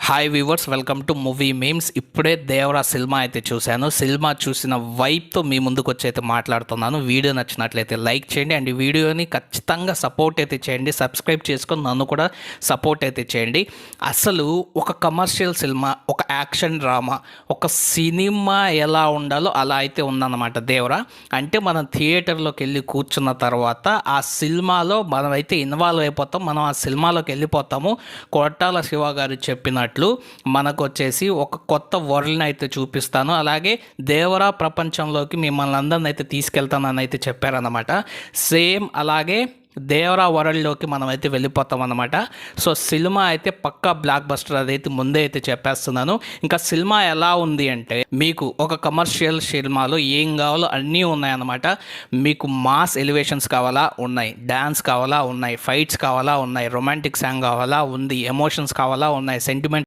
Hi viewers, welcome to movie memes. ఇప్పుడే Devara cinema అయితే చూశాను. సినిమా చూసిన వైబ్తో మీ ముందుకు వచ్చి అయితే మాట్లాడుతున్నాను. వీడియో నచ్చినట్లయితే లైక్ చేయండి అండ్ ఈ వీడియోని ఖచ్చితంగా సపోర్ట్ అయితే చేయండి. సబ్స్క్రైబ్ చేసుకొని నన్ను కూడా సపోర్ట్ అయితే చేయండి. అసలు ఒక కమర్షియల్ సినిమా, ఒక యాక్షన్ డ్రామా, ఒక సినిమా ఎలా ఉండాలో అలా అయితే ఉందన్నమాట దేవరా. అంటే మనం థియేటర్లోకి వెళ్ళి కూర్చున్న తర్వాత ఆ సినిమాలో మనం అయితే ఇన్వాల్వ్ అయిపోతాం. మనం ఆ సినిమాలోకి వెళ్ళిపోతాము. కొట్టాల శివ గారు చెప్పినట్లు మనకు వచ్చేసి ఒక కొత్త వరల్డ్ని అయితే చూపిస్తాను, అలాగే దేవరా ప్రపంచంలోకి మిమ్మల్ని అందరిని అయితే తీసుకెళ్తానని అయితే చెప్పారన్నమాట. సేమ్ అలాగే దేవరా వరల్డ్లోకి మనం అయితే వెళ్ళిపోతాం అన్నమాట. సో సినిమా అయితే పక్కా బ్లాక్ బస్టర్, అదైతే ముందే అయితే చెప్పేస్తున్నాను. ఇంకా సినిమా ఎలా ఉంది అంటే, మీకు ఒక కమర్షియల్ సినిమాలో ఏం కావాలో అన్నీ ఉన్నాయన్నమాట. మీకు మాస్ ఎలివేషన్స్ కావాలా, ఉన్నాయి. డ్యాన్స్ కావాలా, ఉన్నాయి. ఫైట్స్ కావాలా, ఉన్నాయి. రొమాంటిక్ సాంగ్ కావాలా, ఉంది. ఎమోషన్స్ కావాలా, ఉన్నాయి. సెంటిమెంట్